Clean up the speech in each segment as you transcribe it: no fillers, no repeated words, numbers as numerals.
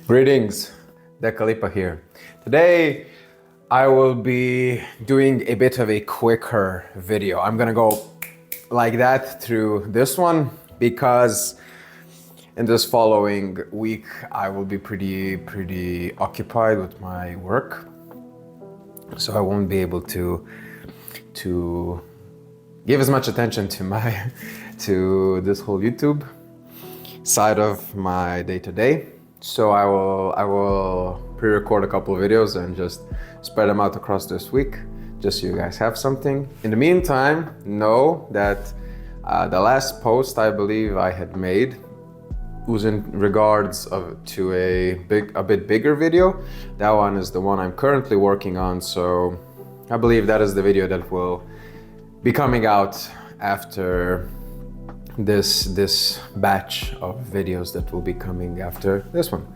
Greetings, Dekalipa here. Today I will be doing a bit of a quicker video. I'm gonna go like that through this one because in this following week I will be pretty occupied with my work. So I won't be able to give as much attention to this whole YouTube side of my day-to-day. So I will pre-record a couple of videos and just spread them out across this week, just so you guys have something. In the meantime, know that the last post I believe I had made was in regards to a bit bigger video. That one is the one I'm currently working on. So I believe that is the video that will be coming out after this batch of videos that will be coming after this one.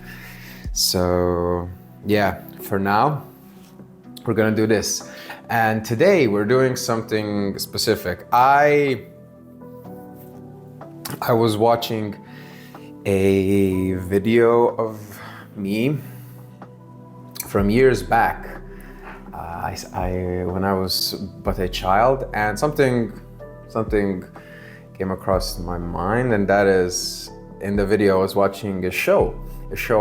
So yeah, for now we're gonna do this, and today we're doing something specific. I was watching a video of me from years back, when I was but a child, and something came across my mind, and that is, in the video I was watching a show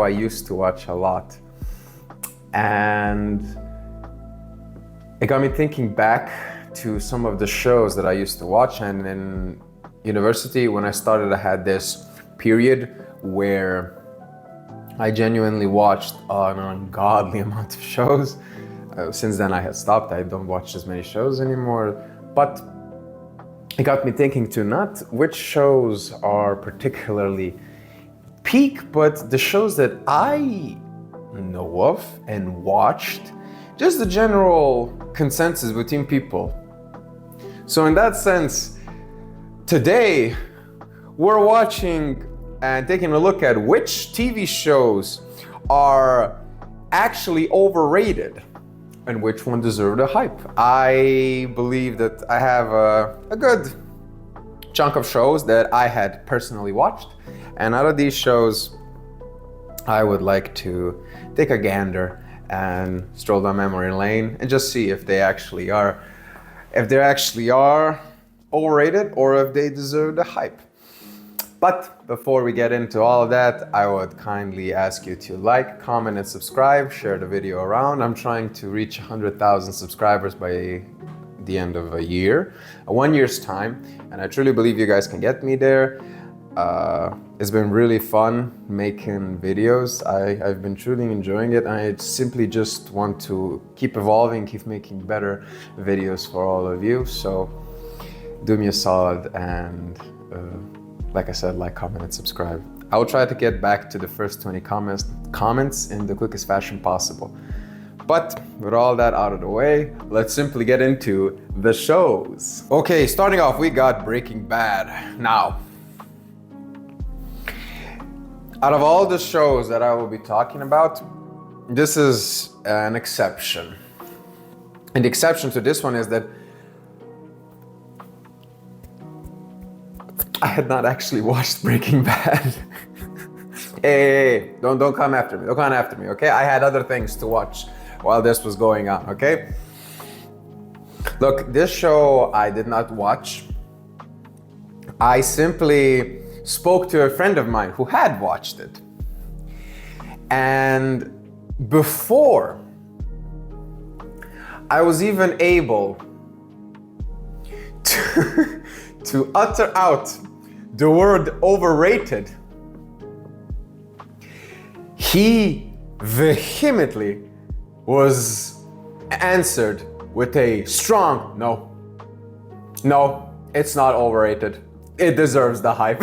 I used to watch a lot, and it got me thinking back to some of the shows that I used to watch. And in university, when I started, I had this period where I genuinely watched an ungodly amount of shows. Since then I had stopped. I don't watch as many shows anymore, but it got me thinking to not which shows are particularly peak, but the shows that I know of and watched, just the general consensus between people. So in that sense, today we're watching and taking a look at which TV shows are actually overrated and which one deserve the hype. I believe that I have a good chunk of shows that I had personally watched, and out of these shows I would like to take a gander and stroll down memory lane and just see if they actually are overrated or if they deserve the hype. But before we get into all of that, I would kindly ask you to like, comment, and subscribe, share the video around. I'm trying to reach 100,000 subscribers by the end of a year, 1 year's time, and I truly believe you guys can get me there. It's been really fun making videos. I've been truly enjoying it. I simply just want to keep evolving, keep making better videos for all of you. So do me a solid and like I said, like, comment, and subscribe. I will try to get back to the first 20 comments in the quickest fashion possible. But with all that out of the way, let's simply get into the shows. Okay, starting off, we got Breaking Bad. Now, out of all the shows that I will be talking about, this is an exception. And the exception to this one is that I had not actually watched Breaking Bad. Hey, don't come after me. Don't come after me, okay? I had other things to watch while this was going on, okay? Look, this show I did not watch. I simply spoke to a friend of mine who had watched it. And before I was even able to utter out the word overrated, he vehemently was answered with a strong no. No, it's not overrated. It deserves the hype.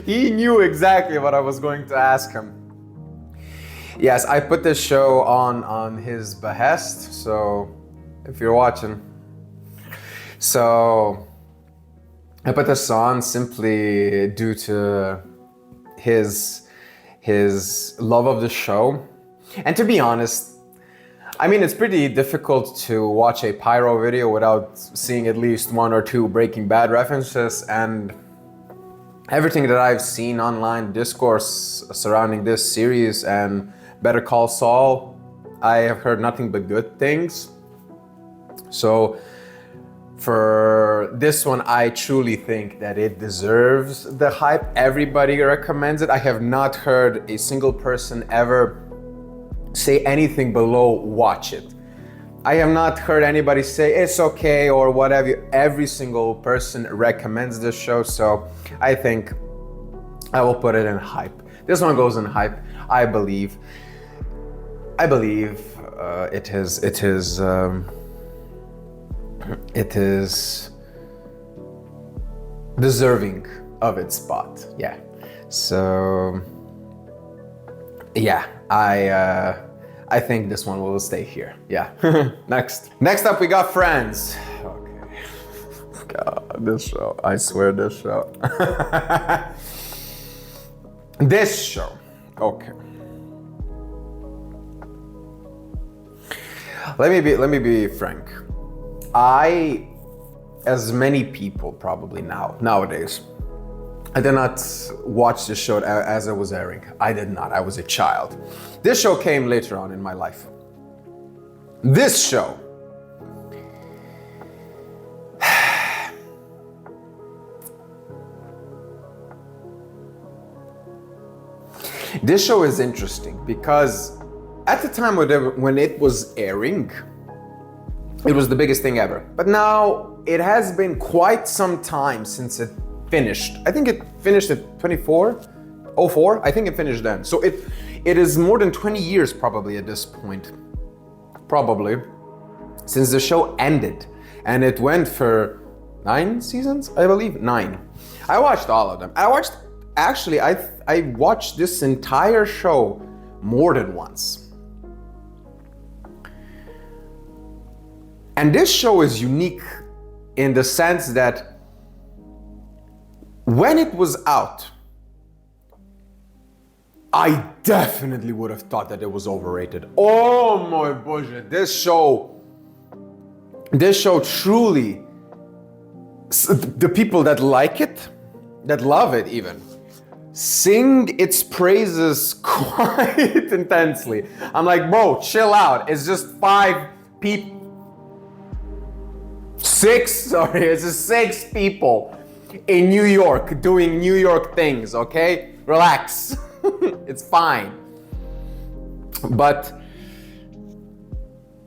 He knew exactly what I was going to ask him. Yes, I put this show on his behest, so if you're watching. So I put this on simply due to his love of the show. And to be honest, I mean, it's pretty difficult to watch a pyro video without seeing at least one or two Breaking Bad references, and everything that I've seen online, discourse surrounding this series and Better Call Saul, I have heard nothing but good things. So for this one, I truly think that it deserves the hype. Everybody recommends it. I have not heard a single person ever say anything below watch it. I have not heard anybody say it's okay or whatever. Every single person recommends this show, so I think I will put it in hype. This one goes in hype. I believe it is deserving of its spot. Yeah. So yeah, I think this one will stay here. Yeah. Next up we got Friends. Okay. God, this show. I swear this show. This show. Okay. Let me be frank. I, as many people probably nowadays, I did not watch this show as it was airing. I did not. I was a child. This show came later on in my life. This show. This show is interesting because at the time when it was airing, it was the biggest thing ever. But now it has been quite some time since it finished. I think it finished at 04. I think it finished then. So it is more than 20 years probably at this point. Probably. Since the show ended. And it went for 9 seasons, I believe. 9. I watched all of them. I watched this entire show more than once. And this show is unique in the sense that when it was out, I definitely would have thought that it was overrated. Oh my bullshit, this show truly, the people that like it, that love it even, sing its praises quite intensely. I'm like, bro, chill out. It's just 5 people. 6 people in New York doing New York things, okay? Relax. It's fine. But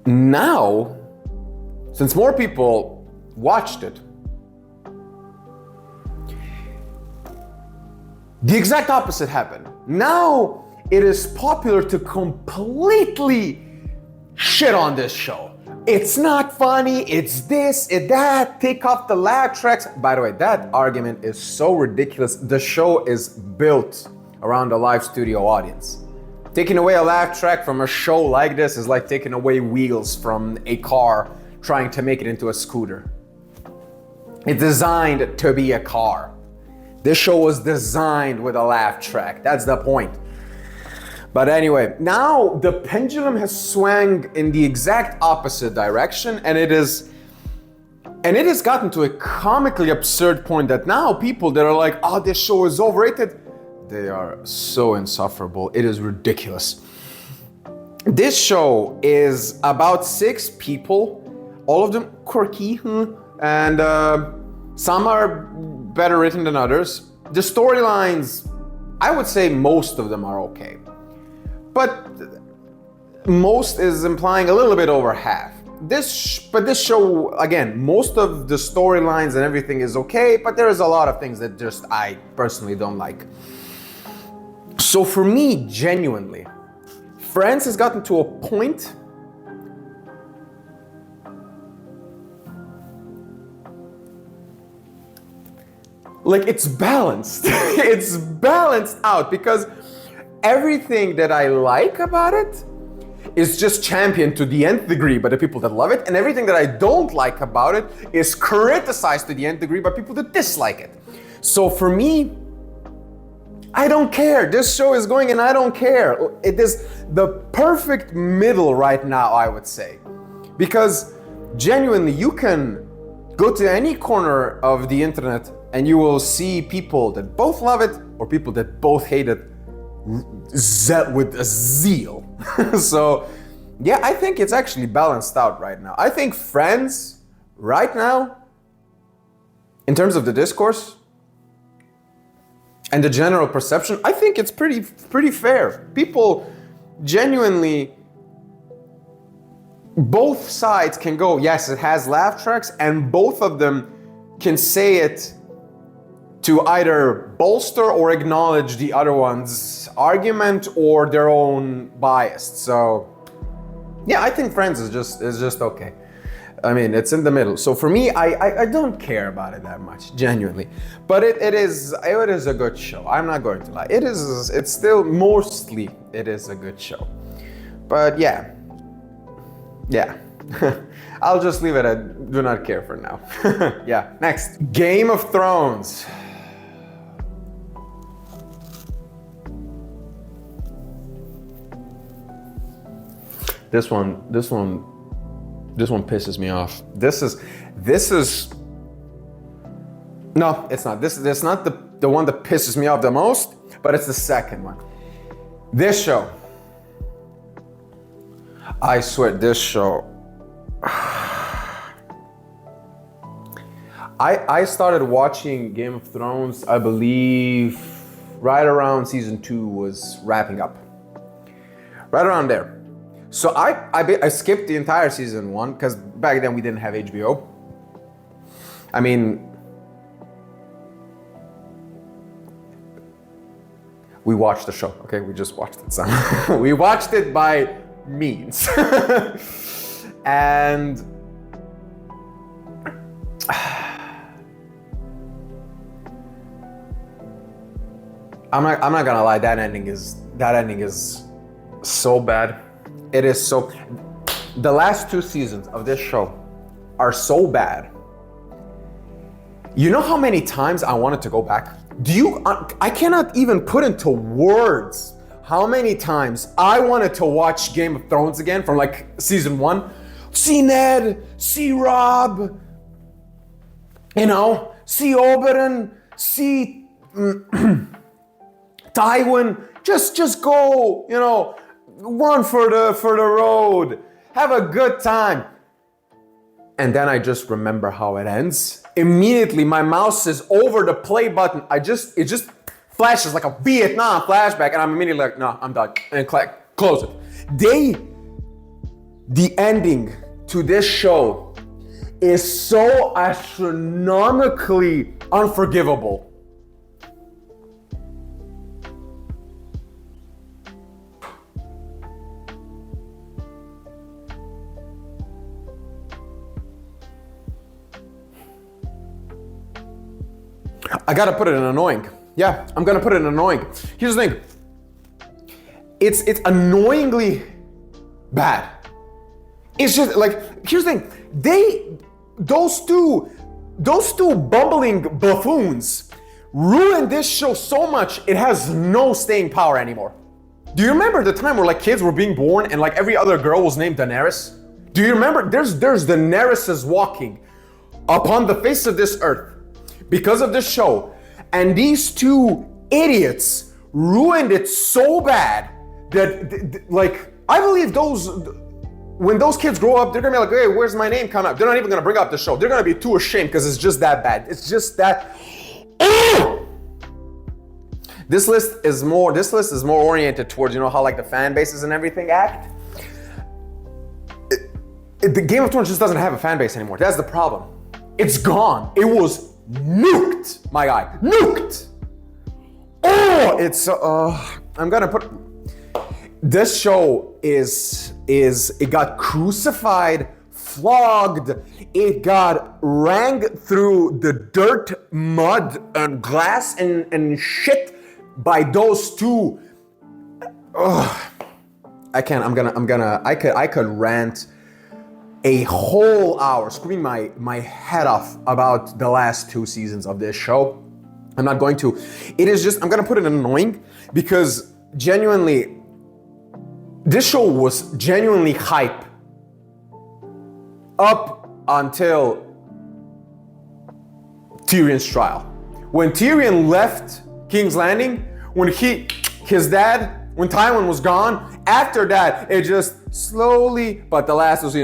now, since more people watched it, the exact opposite happened. Now it is popular to completely shit on this show. It's not funny, it's this, it's that, take off the laugh tracks. By the way, that argument is so ridiculous. The show is built around a live studio audience. Taking away a laugh track from a show like this is like taking away wheels from a car trying to make it into a scooter. It's designed to be a car. This show was designed with a laugh track. That's the point. But anyway, now the pendulum has swung in the exact opposite direction, and it has gotten to a comically absurd point that now people that are like, oh, this show is overrated, they are so insufferable. It is ridiculous. This show is about 6 people, all of them quirky, and some are better written than others. The storylines, I would say most of them are okay. But most is implying a little bit over half. This show, again, most of the storylines and everything is okay, but there is a lot of things that just I personally don't like. So for me, genuinely, Friends has gotten to a point like it's balanced. It's balanced out because everything that I like about it is just championed to the nth degree by the people that love it, and everything that I don't like about it is criticized to the nth degree by people that dislike it. So for me, I don't care. This show is going and I don't care. It is the perfect middle right now, I would say. Because genuinely, you can go to any corner of the internet And you will see people that both love it or people that both hate it with a zeal. So yeah, I think it's actually balanced out right now. I think Friends right now, in terms of the discourse and the general perception, I think it's pretty fair. People genuinely, both sides can go, yes, it has laugh tracks, and both of them can say it to either bolster or acknowledge the other one's argument or their own bias. So yeah, I think Friends is just okay. I mean, it's in the middle. So for me, I don't care about it that much, genuinely. But it is a good show. I'm not going to lie. It's still mostly, it is a good show. But yeah. I'll just leave it at do not care for now. Yeah, next. Game of Thrones. This one pisses me off. This is no, it's not. This is not the one that pisses me off the most, but it's the second one. This show. I swear, this show. I started watching Game of Thrones, I believe, right around season 2 was wrapping up. Right around there. So I skipped the entire season 1 because back then we didn't have HBO. I mean, we watched the show, okay? We just watched it somehow. We watched it by means. And I'm not gonna lie, that ending is so bad. It is so, the last 2 seasons of this show are so bad. You know how many times I wanted to go back? I cannot even put into words how many times I wanted to watch Game of Thrones again from like season 1. See Ned, see Rob, see Oberyn, see Tywin, just go, one for the road, have a good time. And then I just remember how it ends. Immediately my mouse is over the play button. It just flashes like a Vietnam flashback, and I'm immediately like, no, I'm done, and close it. The ending to this show is so astronomically unforgivable. I gotta put it in annoying. Yeah, I'm gonna put it in annoying. Here's the thing. It's annoyingly bad. It's just like, here's the thing. Those two bumbling buffoons ruined this show so much it has no staying power anymore. Do you remember the time where like kids were being born and like every other girl was named Daenerys? Do you remember? There's Daenerys walking upon the face of this earth because of this show, and these 2 idiots ruined it so bad that like, I believe when those kids grow up, they're gonna be like, hey, where's my name come up? They're not even gonna bring up the show. They're gonna be too ashamed because it's just that bad. It's just that. This list is more oriented towards, how like the fan bases and everything act. The Game of Thrones just doesn't have a fan base anymore. That's the problem. It's gone. It was nuked, my guy. Nuked. I'm gonna put. This show it got crucified, flogged, it got rang through the dirt, mud, and glass and shit by those 2. I could rant a whole hour, screaming my head off about the last 2 seasons of this show. I'm not going to. I'm gonna put it in annoying because genuinely, this show was genuinely hype up until Tyrion's trial. When Tyrion left King's Landing, when his dad, when Tywin was gone, after that, it just slowly, but the last was,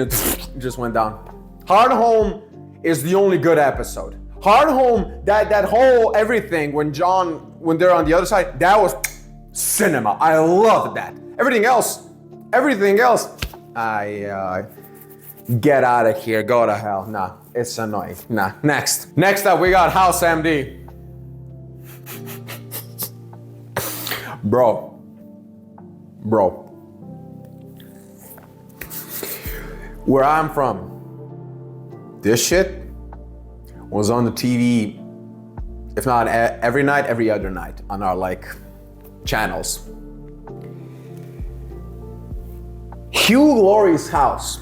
just went down. Hard Home is the only good episode. Hard Home, that whole everything, when they're on the other side, that was cinema. I loved that. Everything else, I get out of here, go to hell. Nah, it's annoying. Nah, next up, we got House MD. Bro. Where I'm from, this shit was on the TV, if not every night, every other night on our channels. Hugh Laurie's house,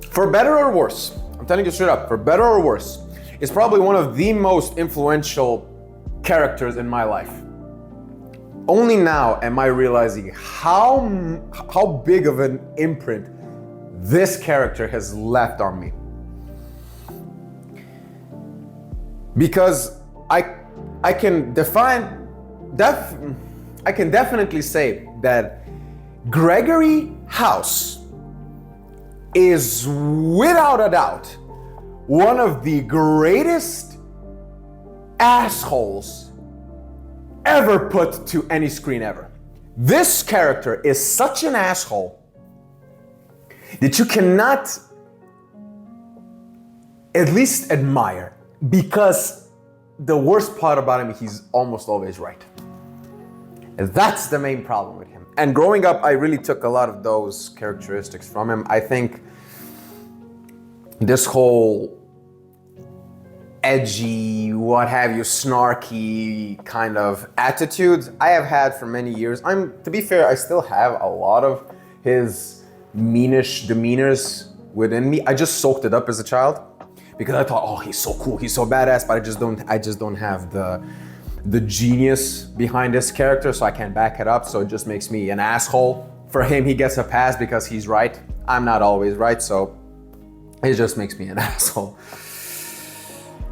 for better or worse, I'm telling you straight up, for better or worse, is probably one of the most influential characters in my life. Only now am I realizing how big of an imprint this character has left on me. Because I can definitely say that Gregory House is without a doubt one of the greatest assholes ever put to any screen ever. This character is such an asshole that you cannot at least admire, because the worst part about him, he's almost always right. And that's the main problem with him. And growing up, I really took a lot of those characteristics from him. I think this whole edgy, what have you, snarky kind of attitude I have had for many years. To be fair, I still have a lot of his meanish demeanors within me. I just soaked it up as a child because I thought, oh, he's so cool, he's so badass, but I just don't have the genius behind this character, so I can't back it up. So it just makes me an asshole. For him, he gets a pass because he's right. I'm not always right, so it just makes me an asshole.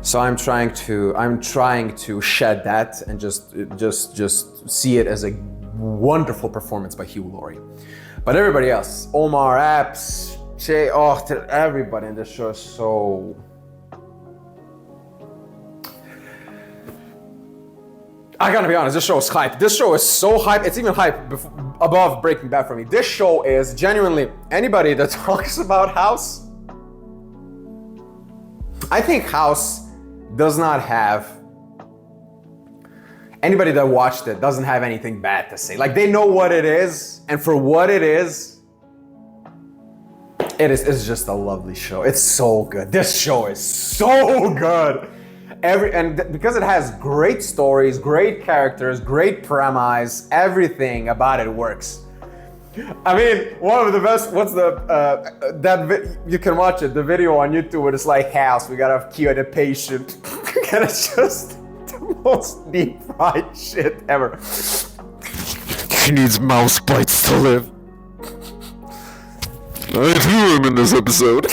So I'm trying to shed that and just see it as a wonderful performance by Hugh Laurie. But everybody else, Omar Epps, everybody in this show is so... I gotta be honest, this show is hype. This show is so hype, it's even hype above Breaking Bad for me. This show is genuinely, anybody that talks about House, I think House does not have, anybody that watched it doesn't have anything bad to say. Like, they know what it is, and for what it is, it's just a lovely show. It's so good. This show is so good. Because it has great stories, great characters, great premise, everything about it works. I mean, one of the best, you can watch it, the video on YouTube where it's like, House, we gotta cure the patient. And it's just the most deep fried shit ever. He needs mouse bites to live. I threw him in this episode.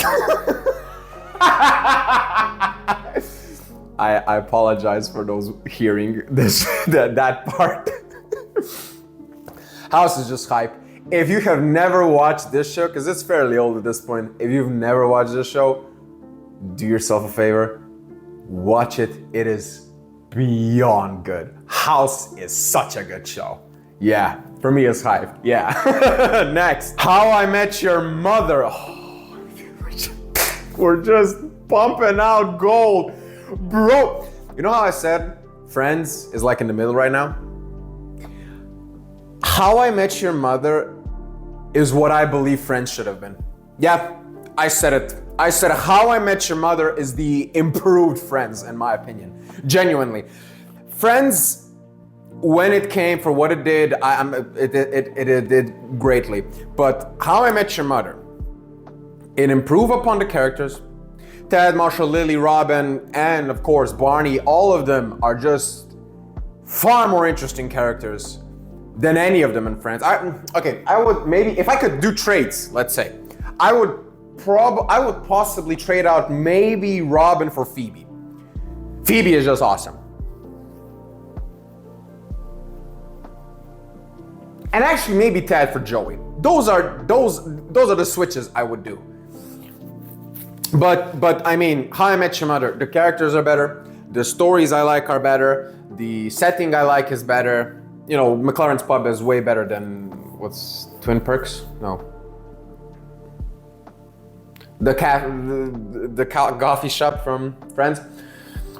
I apologize for those hearing that part. House is just hype. If you have never watched this show, because it's fairly old at this point, if you've never watched this show, do yourself a favor, watch it. It is beyond good. House is such a good show. Yeah, for me it's hype. Yeah. Next, How I Met Your Mother. Oh, we're just pumping out gold. Bro, you know how I said Friends is like in the middle right now? How I Met Your Mother is what I believe Friends should have been. Yeah, I said it. I said How I Met Your Mother is the improved Friends, in my opinion. Genuinely. Friends, when it came for what it did, it did greatly. But How I Met Your Mother, it improved upon the characters. Ted, Marshall, Lily, Robin, and of course Barney, all of them are just far more interesting characters than any of them in Friends. I would maybe, if I could do traits, let's say, I would I would possibly trade out maybe Robin for Phoebe. Phoebe is just awesome. And actually maybe Ted for Joey. Those are the switches I would do. But I mean, How I Met Your Mother, the characters are better, the stories I like are better, the setting I like is better. You know, McLaren's Pub is way better than what's Twin Perks? No. The coffee shop from Friends.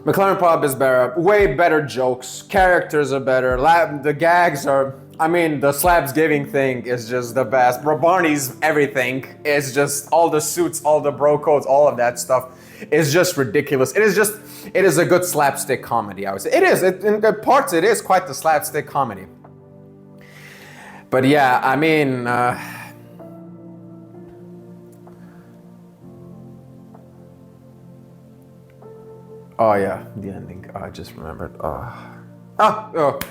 McLaren Pub is better, way better jokes, characters are better, the gags are, I mean, the Slapsgiving thing is just the best. Barney's everything is just, all the suits, all the bro codes, all of that stuff is just ridiculous. It is a good slapstick comedy, I would say. It is, in the parts it is quite the slapstick comedy. But yeah, I mean, oh yeah, the ending. Oh, I just remembered.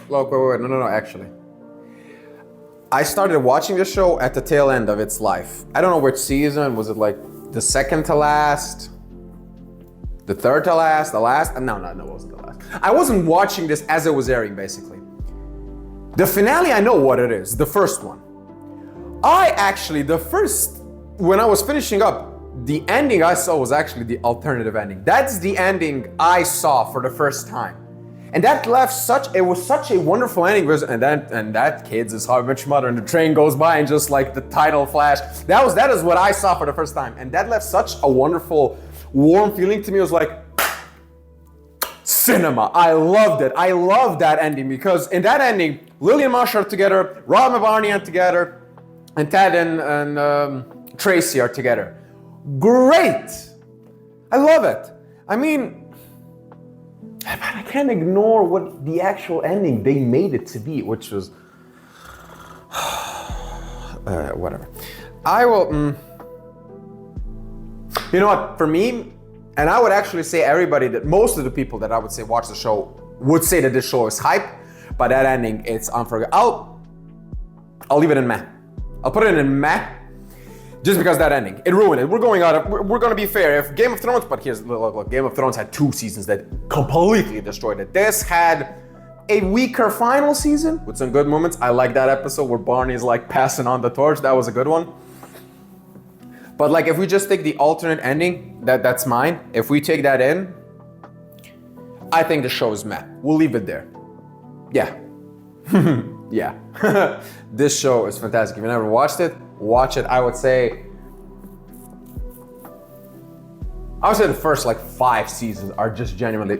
Look, wait, no, actually. I started watching the show at the tail end of its life. I don't know which season. Was it like the second to last? The third to last? The last? No, it wasn't the last. I wasn't watching this as it was airing, basically. The finale, I know what it is. The first one. When I was finishing up, the ending I saw was actually the alternative ending. That's the ending I saw for the first time. And that left such a wonderful ending. And that kids is How I Met Your Mother, and the train goes by and just like the title flash. That is what I saw for the first time. And that left such a wonderful, warm feeling to me. It was like, cinema. I loved it. I loved that ending because in that ending, Lily and Marcia are together, Rob and Barney are together, and Ted and Tracy are together. Great! I love it. I mean, I can't ignore what the actual ending they made it to be, which was whatever. I will. You know what? For me, and I would actually say most of the people that I would say watch the show would say that this show is hype, but that ending, it's unforgettable. I'll leave it in meh. I'll put it in meh. Just because that ending, it ruined it. We're gonna be fair. If Game of Thrones, but here's look, Game of Thrones had 2 seasons that completely destroyed it. This had a weaker final season with some good moments. I like that episode where Barney's like passing on the torch. That was a good one. But like, if we just take the alternate ending, that's mine. If we take that in, I think the show is meh. We'll leave it there. Yeah. Yeah. This show is fantastic. If you never watched it, watch it. I would say the first like 5 seasons are just genuinely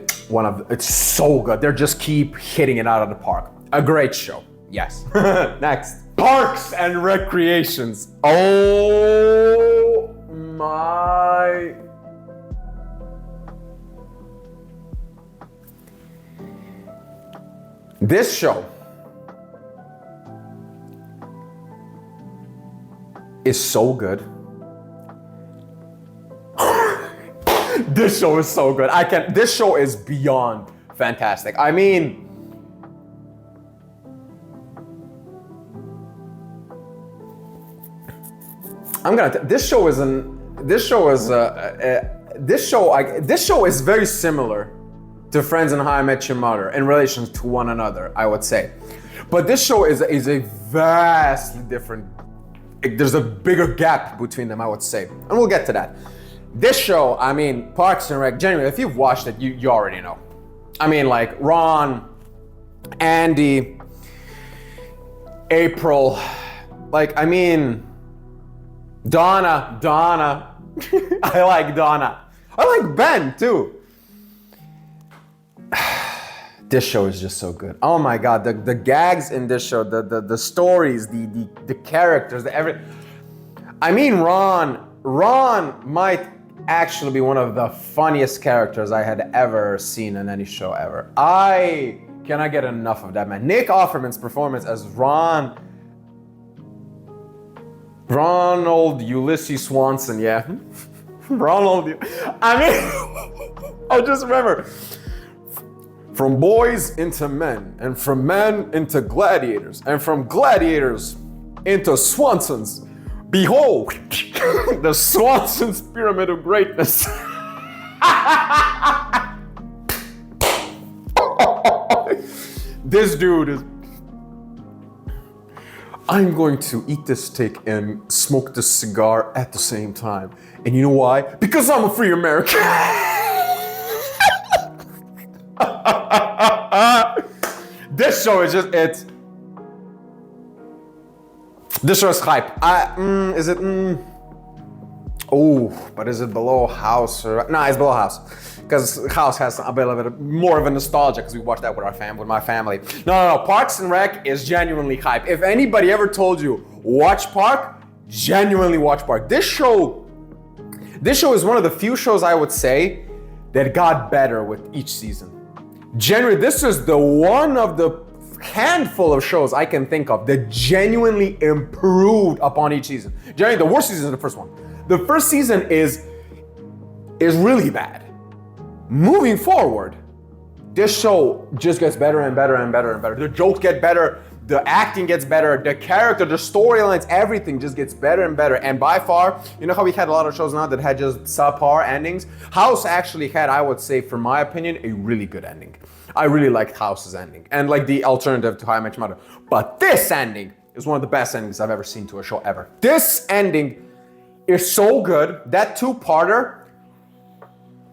it's so good. They just keep hitting it out of the park. A great show. Yes. Next. Parks and Recreations. Oh my. This show is so good. This show is so good. This show is beyond fantastic. I mean, this show is very similar to Friends and How I Met Your Mother in relation to one another, I would say. But this show is a vastly different. There's a bigger gap between them, I would say. And we'll get to that. This show, I mean, Parks and Rec, genuinely, if you've watched it, you already know. I mean, like, Ron, Andy, April, like, I mean, Donna. I like Donna. I like Ben, too. This show is just so good. Oh my God, the gags in this show, the stories, the characters, I mean, Ron might actually be one of the funniest characters I had ever seen in any show ever. I cannot get enough of that man. Nick Offerman's performance as Ronald Ulysses Swanson, yeah. I just remember. From boys into men, and from men into gladiators, and from gladiators into Swansons. Behold, the Swanson's Pyramid of Greatness. This dude is... I'm going to eat this steak and smoke this cigar at the same time. And you know why? Because I'm a free American. This show is just, this show is hype. Is it, oh, but is it below House? No, it's below House. Because House has a bit more of a nostalgia because we watched that with my family. No. Parks and Rec is genuinely hype. If anybody ever told you, watch Park, genuinely watch Park. This show is one of the few shows I would say that got better with each season. Generally, this is the one of the handful of shows I can think of that genuinely improved upon each season. Generally, the worst season is the first one. The first season is really bad. Moving forward, this show just gets better and better and better and better. The jokes get better, the acting gets better, the character, the storylines, everything just gets better and better. And by far, you know how we had a lot of shows now that had just subpar endings? House actually had, I would say, for my opinion, a really good ending. I really liked House's ending and like the alternative to How I Met Your Mother. But this ending is one of the best endings I've ever seen to a show ever. This ending is so good. That two-parter,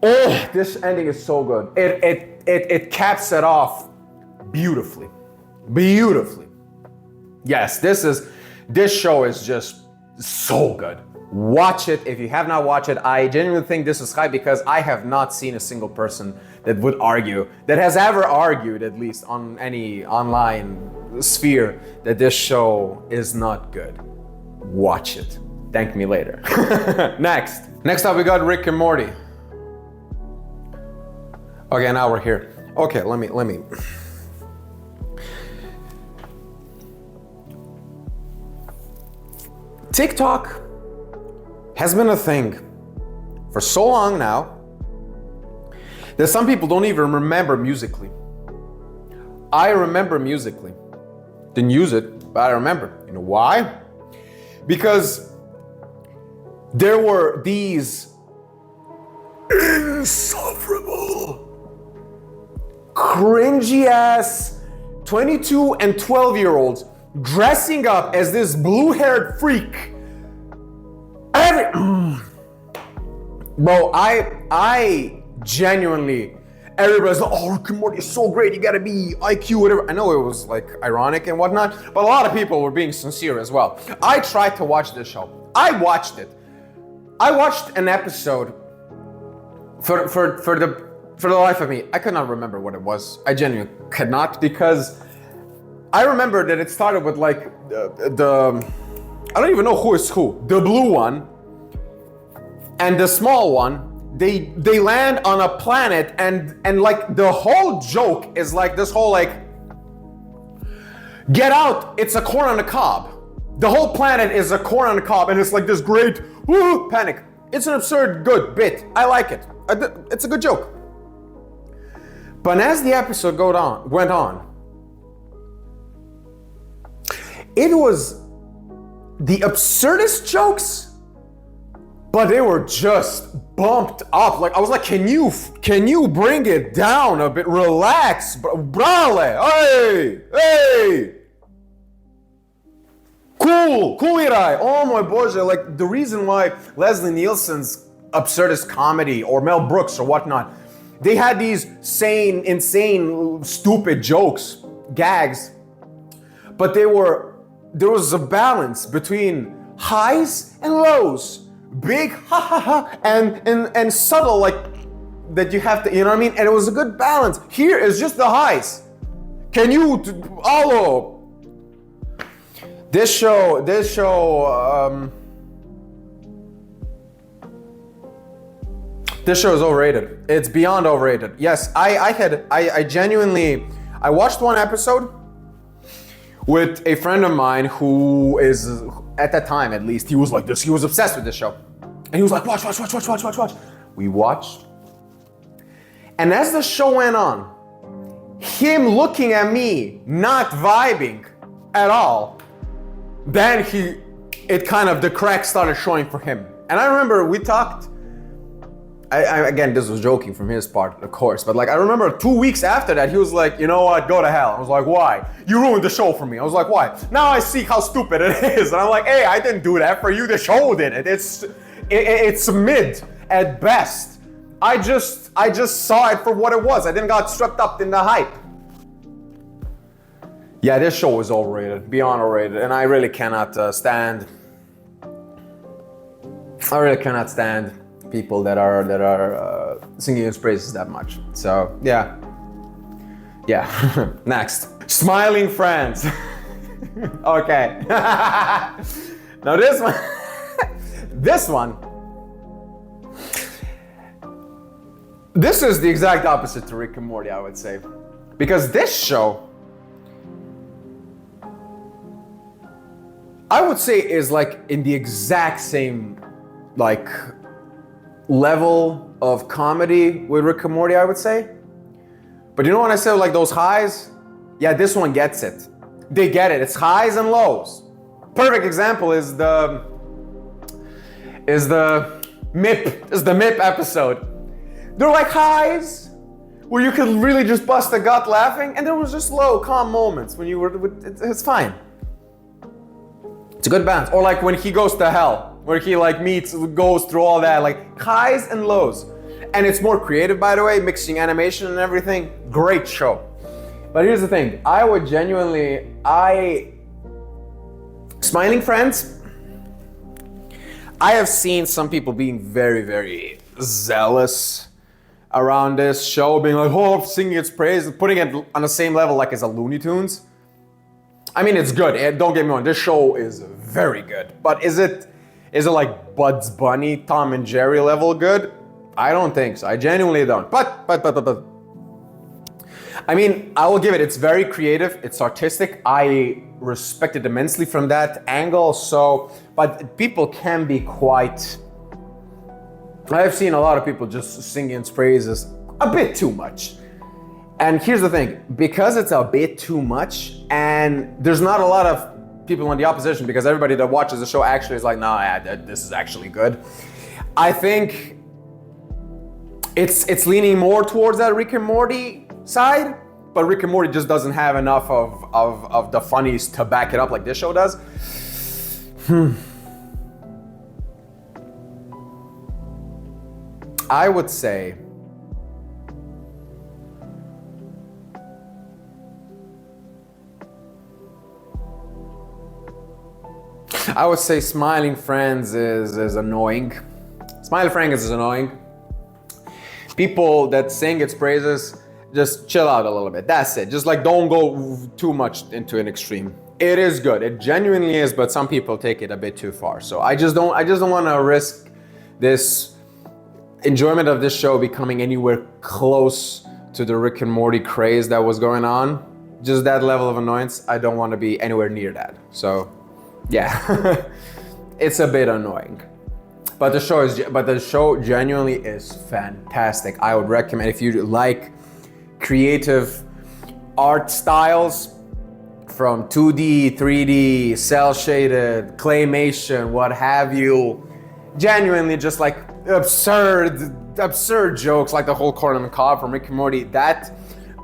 oh, this ending is so good. It caps it off beautifully. Beautifully. Yes, this show is just so good. Watch it. If you have not watched it, I genuinely think this is hype because I have not seen a single person that would argue, that has ever argued, at least on any online sphere, that this show is not good. Watch it. Thank me later. Next up we got Rick and Morty. Okay, now we're here. Okay, let me. TikTok has been a thing for so long now that some people don't even remember Musical.ly. I remember Musical.ly. Didn't use it, but I remember. You know why? Because there were these insufferable, cringy ass 22 and 12-year-olds dressing up as this blue-haired freak. Bro, I genuinely, everybody's like, oh, Rick and Morty is so great, you gotta be IQ, whatever. I know it was like ironic and whatnot, but a lot of people were being sincere as well. I tried to watch this show. I watched it. I watched an episode for the life of me. I could not remember what it was. I genuinely could not, because I remember that it started with like the I don't even know who is who. The blue one and the small one. They land on a planet and like the whole joke is like this whole like, get out, it's a corn on the cob. The whole planet is a corn on the cob and it's like this great panic. It's an absurd good bit. I like it. It's a good joke. But as the episode went on, it was the absurdist jokes, but they were just bumped up. Like I was like, can you bring it down a bit? Relax, brale, hey. Cool, irai. Oh my boy, like the reason why Leslie Nielsen's absurdist comedy or Mel Brooks or whatnot, they had these insane, stupid jokes, gags, but there was a balance between highs and lows, big ha ha ha, and subtle, like that you have to, you know what I mean? And it was a good balance. Here is just the highs. Can you, This show is overrated. It's beyond overrated. Yes, I genuinely, I watched one episode with a friend of mine who is, at that time at least, he was like this, he was obsessed with this show. And he was like, watch. We watched. And as the show went on, him looking at me, not vibing at all, then he it kind of, the cracks started showing for him. And I remember we talked, again, this was joking from his part, of course, but like I remember 2 weeks after that, he was like, you know what, go to hell. I was like, why? You ruined the show for me. I was like, why? Now I see how stupid it is. And I'm like, hey, I didn't do that for you, the show did it. It's mid at best. I just saw it for what it was. I didn't got swept up in the hype. Yeah, this show is overrated, beyond overrated, and I really cannot stand people that are singing his praises that much. So yeah. Next, smiling friends. Okay. Now this one, this is the exact opposite to Rick and Morty, I would say, because this show, I would say, is like in the exact same like level of comedy with Rick and Morty, I would say. But you know when I say like those highs? Yeah, this one gets it. They get it. It's highs and lows. Perfect example is the MIP episode. They're like highs where you could really just bust a gut laughing, and there was just low, calm moments when you were. It's fine. It's a good balance. Or like when he goes to hell, where he like goes through all that, like highs and lows. And it's more creative, by the way, mixing animation and everything. Great show. But here's the thing, Smiling Friends, I have seen some people being very, very zealous around this show, being like, oh, singing its praise, putting it on the same level like as a Looney Tunes. I mean, it's good. Don't get me wrong. This show is very good. But is it like Bugs Bunny, Tom and Jerry level good? I don't think so. I genuinely don't. But. I mean, I will give it. It's very creative. It's artistic. I respect it immensely from that angle. So, but people can be quite. I've seen a lot of people just singing its praises a bit too much. And here's the thing, because it's a bit too much, and there's not a lot of people in the opposition, because everybody that watches the show actually is like, nah, this is actually good. I think it's leaning more towards that Rick and Morty side, but Rick and Morty just doesn't have enough of the funnies to back it up like this show does. I would say Smiling Friends is annoying. Smiling Friends is annoying. People that sing its praises, just chill out a little bit. That's it. Just like don't go too much into an extreme. It is good. It genuinely is, but some people take it a bit too far. So I just don't want to risk this enjoyment of this show becoming anywhere close to the Rick and Morty craze that was going on. Just that level of annoyance, I don't want to be anywhere near that. So yeah, it's a bit annoying. But the show genuinely is fantastic. I would recommend, if you like creative art styles from 2D, 3D, cel shaded, claymation, what have you, genuinely just like absurd jokes like the whole corn on the cob from Rick and Morty, that,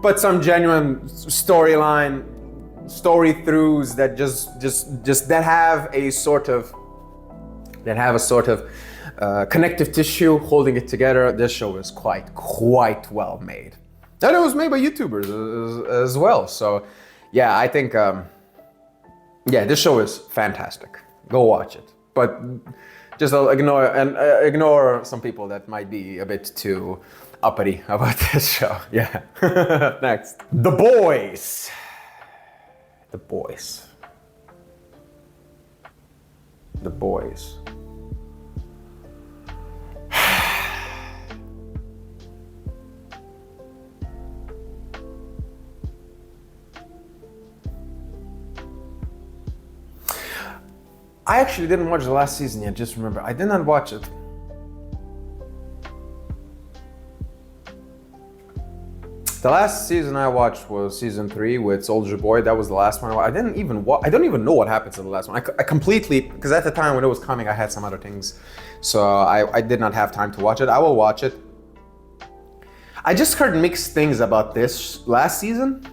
but some genuine story throughs that just that have a sort of connective tissue holding it together. This show is quite well made. And it was made by YouTubers as well. So yeah, I think this show is fantastic. Go watch it. But just ignore some people that might be a bit too uppity about this show. Yeah. Next. The Boys. The Boys. The Boys. I actually didn't watch the last season yet, just remember. I did not watch it. The last season I watched was season 3 with Soldier Boy. That was the last one. I don't even know what happens in the last one. I completely, because at the time when it was coming, I had some other things. So I did not have time to watch it. I will watch it. I just heard mixed things about this last season.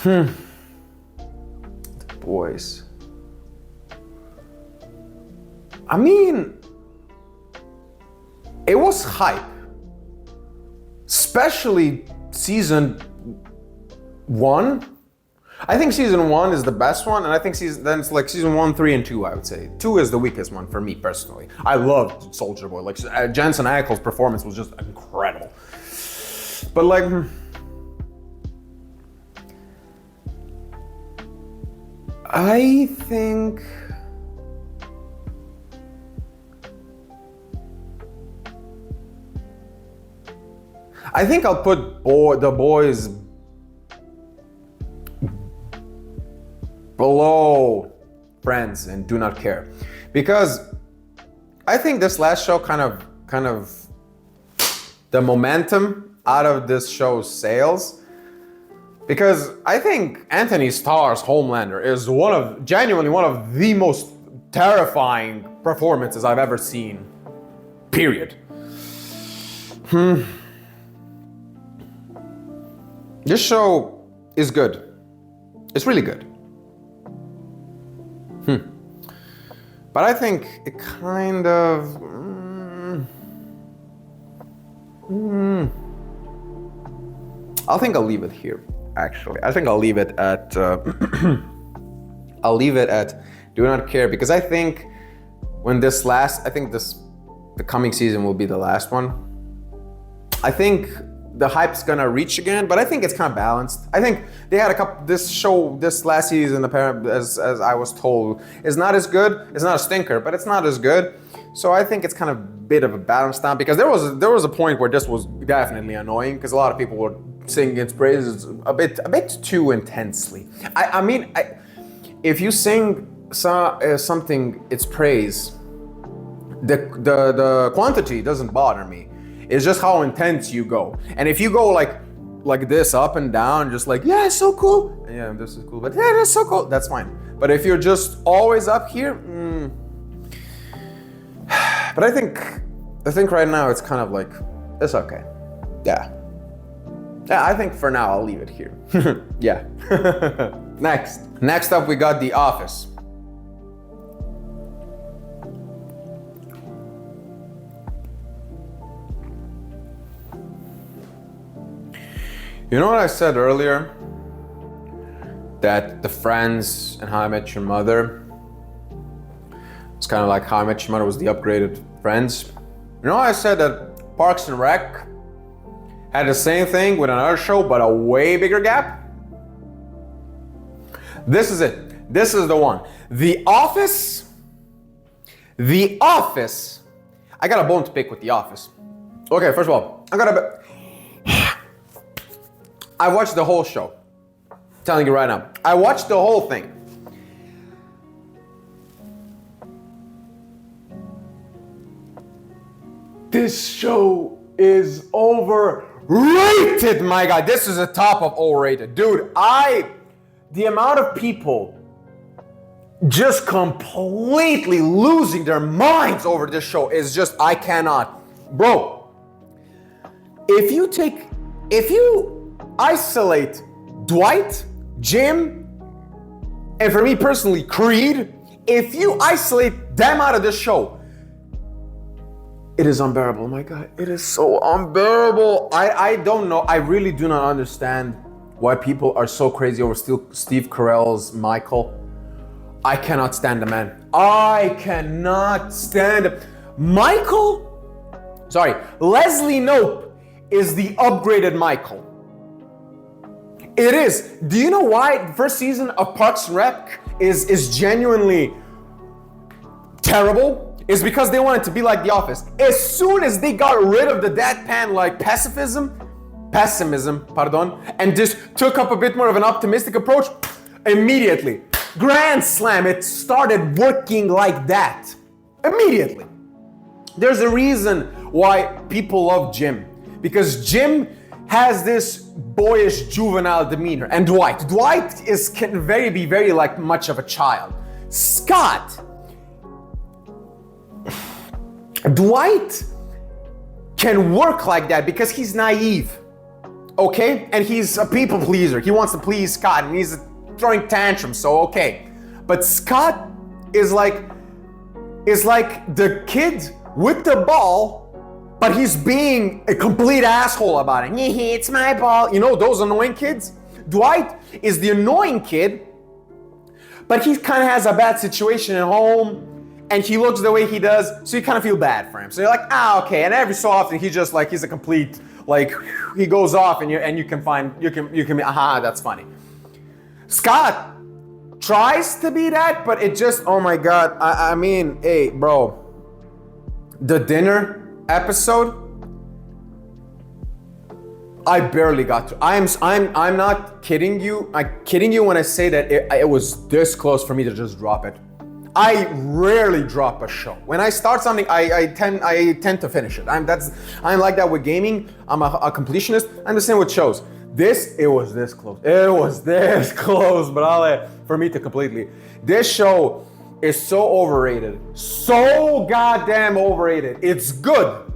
The Boys. I mean, it was hype. Especially season 1. I think season 1 is the best one, and I think then it's like season 1, 3, and 2, I would say. 2 is the weakest one for me personally. I loved Soldier Boy. Like Jensen Ackles' performance was just incredible. But like, I think I'll put The Boys below Friends and Do Not Care, because I think this last show kind of the momentum out of this show's sales, because I think Anthony Starr's Homelander is genuinely one of the most terrifying performances I've ever seen. Period. This show is good. It's really good. But I think it kind of... I think I'll leave it here, actually. I think I'll leave it at... I'll leave it at Do Not Care, because I think the coming season will be the last one. I think the hype's gonna reach again, but I think it's kind of balanced. I think they had this last season, as I was told, is not as good. It's not a stinker, but it's not as good. So I think it's kind of a bit of a balance down, because there was a point where this was definitely annoying, because a lot of people were singing its praises a bit too intensely. I mean, if you sing something its praise, the quantity doesn't bother me. It's just how intense you go. And if you go like this up and down, just like, yeah, it's so cool. Yeah, this is cool, but yeah, that's so cool. That's fine. But if you're just always up here, but I think right now it's kind of like, it's okay. Yeah, I think for now I'll leave it here. Yeah. Next up we got The Office. You know what I said earlier? That the Friends and How I Met Your Mother, it's kind of like How I Met Your Mother was the upgraded Friends. You know, I said that Parks and Rec had the same thing with another show, but a way bigger gap. This is it. This is the one. The Office. I got a bone to pick with The Office. Okay, first of all, I watched the whole show. I'm telling you right now. I watched the whole thing. This show is overrated, my God. This is the top of overrated. Dude, the amount of people just completely losing their minds over this show is just, I cannot. Bro, if you isolate Dwight, Jim, and for me personally, Creed, if you isolate them out of this show, it is unbearable, my God. It is so unbearable. I don't know. I really do not understand why people are so crazy over Steve Carell's Michael. I cannot stand the man. I cannot stand him. Leslie Knope is the upgraded Michael. It is. Do you know why the first season of Parks and Rec is genuinely terrible? Is because they wanted to be like The Office. As soon as they got rid of the deadpan like pessimism, and just took up a bit more of an optimistic approach, immediately, grand slam, it started working like that. Immediately. There's a reason why people love Jim. because Jim has this boyish, juvenile demeanor, and Dwight can be very like much of a child. Dwight can work like that because he's naive, okay? And he's a people pleaser. He wants to please Scott, and he's throwing tantrums, so okay. But Scott is like the kid with the ball, but he's being a complete asshole about it. It's my ball. You know, those annoying kids? Dwight is the annoying kid, but he kind of has a bad situation at home, and he looks the way he does, so you kind of feel bad for him. So you're like, okay. And every so often, he's a complete, like, he goes off, and you can be, that's funny. Scott tries to be that, but it just, oh my God. I mean, hey, bro, the dinner episode, I barely got to. I'm not kidding you. I'm kidding you when I say that it was this close for me to just drop it. I rarely drop a show. When I start something, I tend to finish it. I'm like that with gaming. I'm a completionist. I'm the same with shows. It was this close. It was this close, but for me to completely. This show is so overrated. So goddamn overrated. It's good.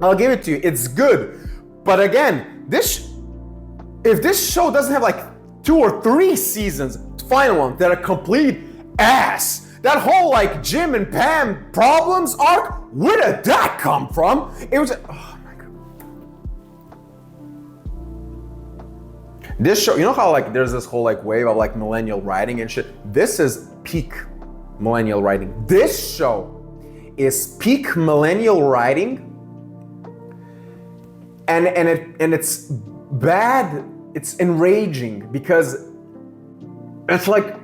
I'll give it to you. It's good. But again, if this show doesn't have like 2 or 3 seasons, final one, that are complete ass. That whole like Jim and Pam problems arc, where did that come from? It was, oh my God. This show, you know how like there's this whole like wave of like millennial writing and shit? This is peak millennial writing. This show is peak millennial writing, and it's bad. It's enraging because it's like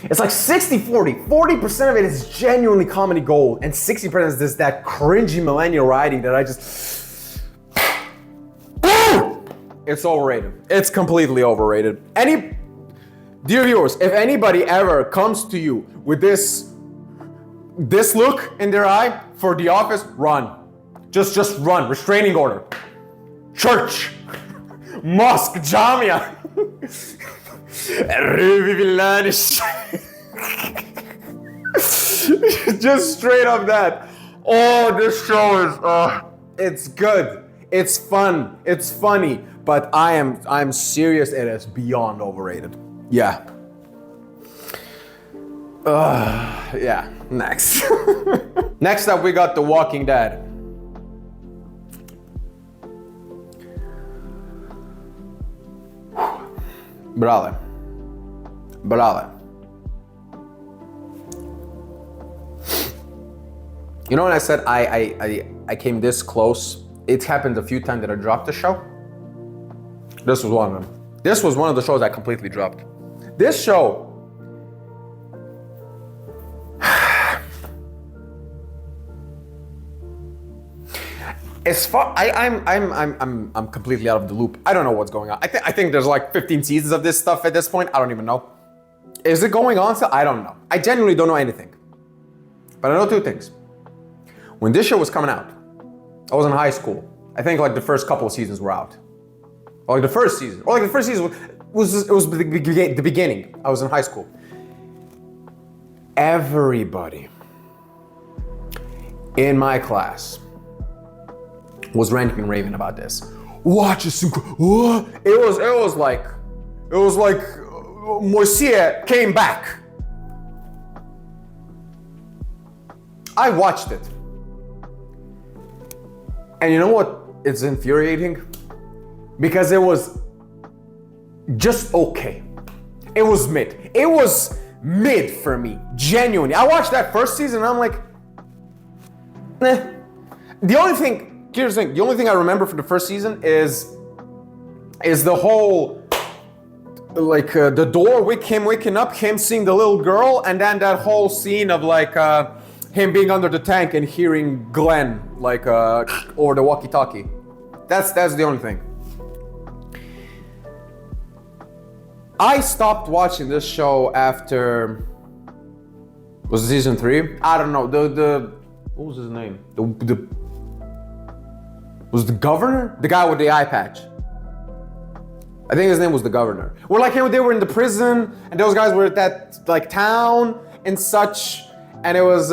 60-40. 40% of it is genuinely comedy gold, and 60% is that cringy millennial writing that I just it's overrated. It's completely overrated. Dear viewers, if anybody ever comes to you with this look in their eye for The Office, run. Just run. Restraining order. Church. Mosque. Jamia. Just straight up that. Oh, this show is it's good. It's fun. It's funny. But I'm serious, it is beyond overrated. Yeah. Yeah, next. Next up, we got The Walking Dead. Brale. You know when I said I came this close? It's happened a few times that I dropped the show. This was one of them. This was one of the shows I completely dropped. This show, as far I'm completely out of the loop. I don't know what's going on. I think there's like 15 seasons of this stuff at this point. I don't even know. Is it going on still? I don't know. I genuinely don't know anything. But I know 2 things. When this show was coming out, I was in high school. I think like the first couple of seasons were out. Or like the first season was the beginning. I was in high school. Everybody in my class was ranting and raving about this. Watch this. It was like Moisia came back. I watched it. And you know what? It's infuriating. Because it was just okay. It was mid. It was mid for me, genuinely. I watched that first season and I'm like, eh. Here's the thing, the only thing I remember from the first season is the whole, like the door with him waking up, him seeing the little girl, and then that whole scene of like him being under the tank and hearing Glenn like over the walkie-talkie. That's the only thing. I stopped watching this show after, was it season 3? I don't know. What was his name? Was the governor? The guy with the eye patch. I think his name was the governor. Well, like they were in the prison, and those guys were at that like town and such, and it was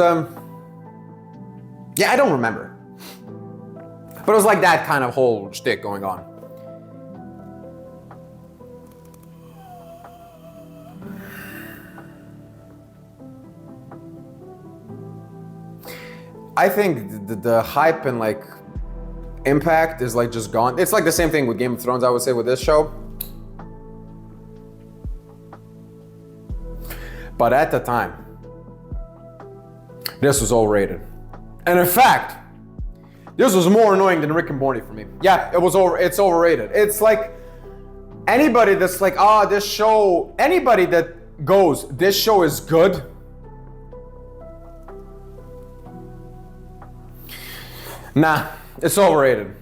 yeah, I don't remember. But it was like that kind of whole shtick going on. I think the hype and like impact is like just gone. It's like the same thing with Game of Thrones, I would say, with this show. But at the time, this was overrated. And in fact, this was more annoying than Rick and Morty for me. Yeah, it's overrated. It's like anybody that's like, this show, anybody that goes, this show is good. Nah, it's overrated.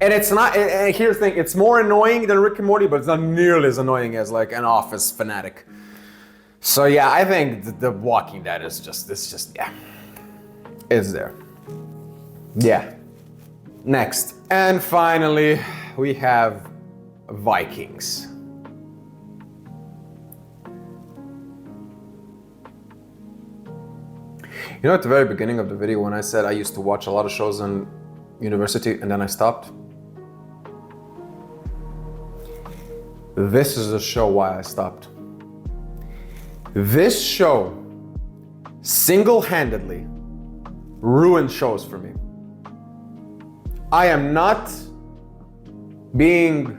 And it's not, and here's the thing, it's more annoying than Rick and Morty, but it's not nearly as annoying as like an Office fanatic. So yeah, I think the Walking Dead is just, yeah, it's there. Yeah. Next. And finally, we have Vikings. You know, at the very beginning of the video when I said I used to watch a lot of shows in university and then I stopped? This is the show why I stopped. This show single-handedly ruined shows for me. I am not being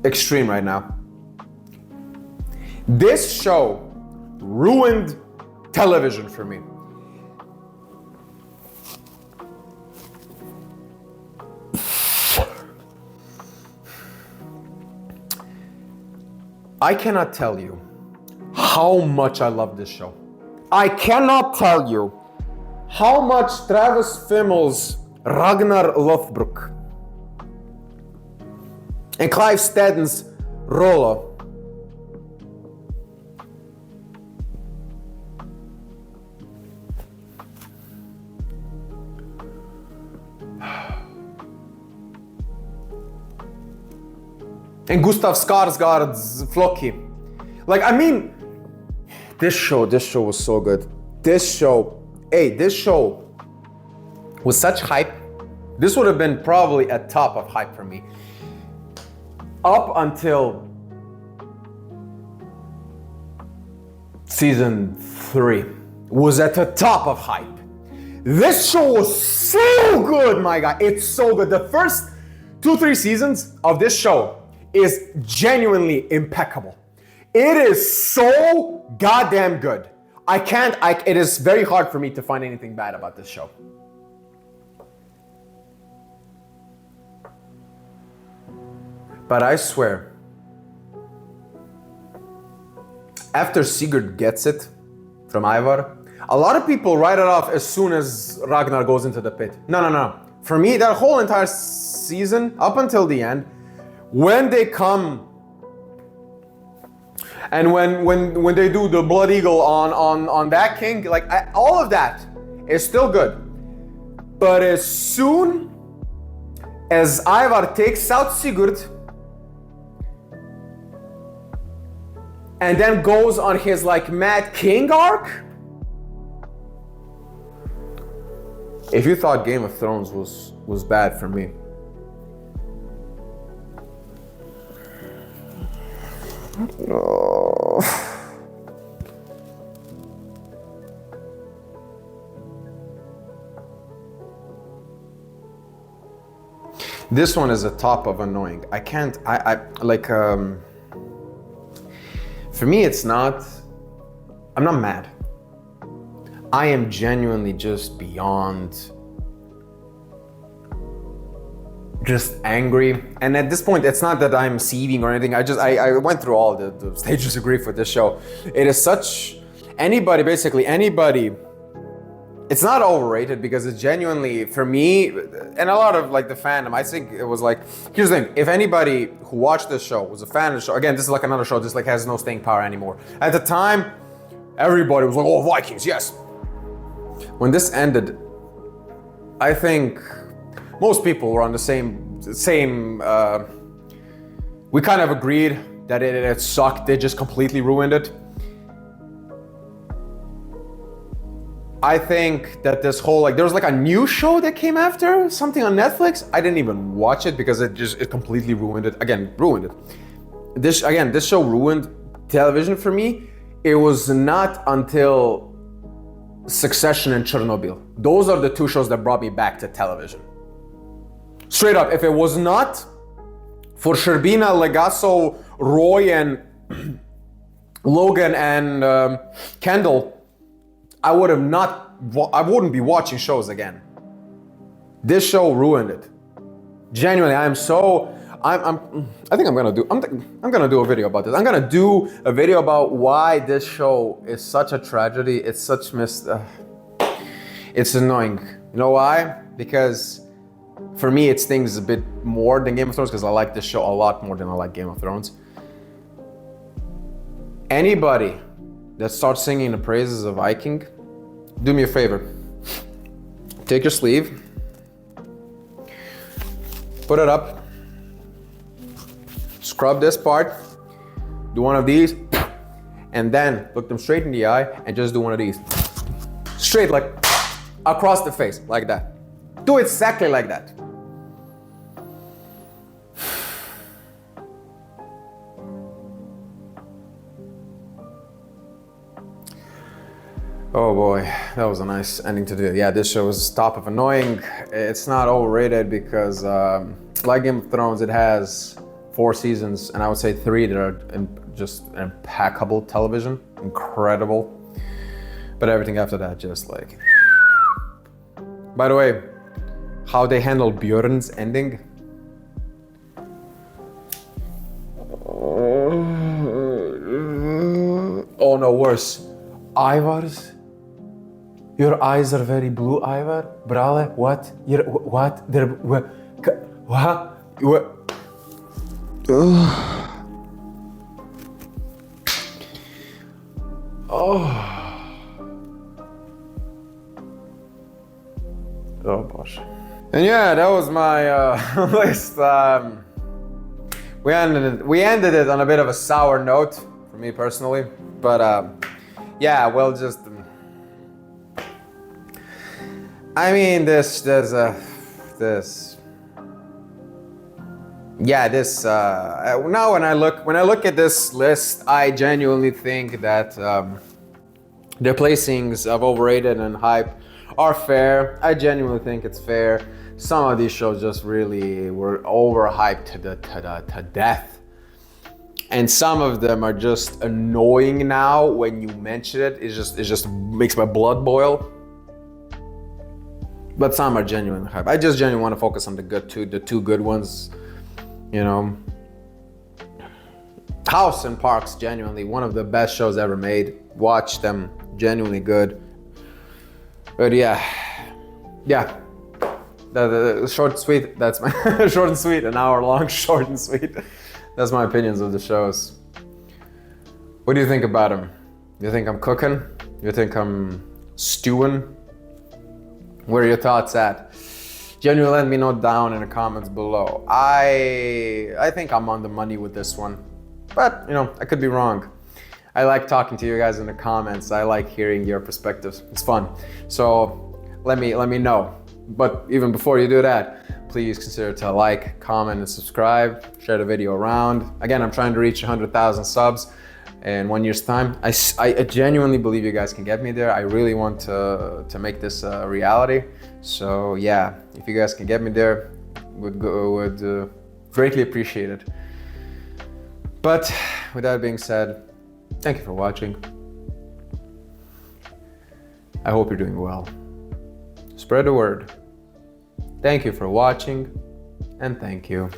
extreme right now. This show ruined television for me. I cannot tell you how much I love this show. I cannot tell you how much Travis Fimmel's Ragnar Lothbrok and Clive Stedden's Rollo and Gustav Skarsgård's Floki. Like, I mean, this show was so good. This show was such hype. This would have been probably at top of hype for me. Up until season 3 was at the top of hype. This show was so good, my guy. It's so good. The first 2-3 seasons of this show is genuinely impeccable. It is so goddamn good. It is very hard for me to find anything bad about this show. But I swear, after Sigurd gets it from Ivar, a lot of people write it off as soon as Ragnar goes into the pit. No. For me, that whole entire season, up until the end, when they come and when they do the Blood Eagle on that king, like all of that is still good. But as soon as Ivar takes out Sigurd and then goes on his like Mad King arc, if you thought Game of Thrones was bad for me, oh. This one is a top of annoying. For me, it's not, I'm not mad. I am genuinely just beyond just angry. And at this point, it's not that I'm seething or anything. I went through all the stages of grief with this show. It is such, anybody, it's not overrated because it's genuinely, for me, and a lot of like the fandom, I think it was like, here's the thing, if anybody who watched this show was a fan of the show, again, this is like another show, this like has no staying power anymore. At the time, everybody was like, oh, Vikings, yes. When this ended, I think most people were on the same. We kind of agreed that it sucked. They just completely ruined it. I think that this whole, like, there was like a new show that came after, something on Netflix. I didn't even watch it because it completely ruined it. Again, ruined it. This show ruined television for me. It was not until Succession and Chernobyl. Those are the two shows that brought me back to television. Straight up, if it was not for Sherbina, Legasso, Roy, and Logan and Kendall, I wouldn't be watching shows again. This show ruined it. Genuinely, I think I'm gonna do a video about this. I'm gonna do a video about why this show is such a tragedy. It's such it's annoying. You know why? Because for me, it stings a bit more than Game of Thrones because I like this show a lot more than I like Game of Thrones. Anybody that starts singing the praises of Viking, do me a favor. Take your sleeve, put it up, scrub this part, do one of these, and then look them straight in the eye and just do one of these. Straight, like across the face, like that. Do it exactly like that. Oh boy, that was a nice ending to do. Yeah, this show is top of annoying. It's not overrated because, like Game of Thrones, it has 4 seasons, and I would say 3 that are just impeccable television, incredible. But everything after that, just like. By the way, how they handled Bjorn's ending. Oh no, worse. Ivar's. Your eyes are very blue, Ivar. Brale, what? What? They're what? What? Oh gosh. And yeah, that was my list. We ended it on a bit of a sour note for me personally, but yeah, well, just. I mean, now when I look at this list, I genuinely think that the placings of overrated and hype are fair. I genuinely think it's fair. Some of these shows just really were overhyped to death. And some of them are just annoying now when you mention it. It just makes my blood boil. But some are genuine hype. I just genuinely want to focus on the two good ones, you know. House and Parks, genuinely one of the best shows ever made. Watch them, genuinely good. But yeah. The short and sweet, that's my short and sweet, an hour long, short and sweet. That's my opinions of the shows. What do you think about them? You think I'm cooking? You think I'm stewing? Where are your thoughts at? Genuinely, let me know down in the comments below. I think I'm on the money with this one, but you know, I could be wrong. I like talking to you guys in the comments. I like hearing your perspectives. It's fun. So let me know. But even before you do that, please consider to like, comment, and subscribe. Share the video around. Again, I'm trying to reach 100,000 subs in 1 year's time. I genuinely believe you guys can get me there. I really want to make this a reality. So yeah, if you guys can get me there, would greatly appreciate it. But with that being said, thank you for watching. I hope you're doing well. Spread the word. Thank you for watching, and thank you.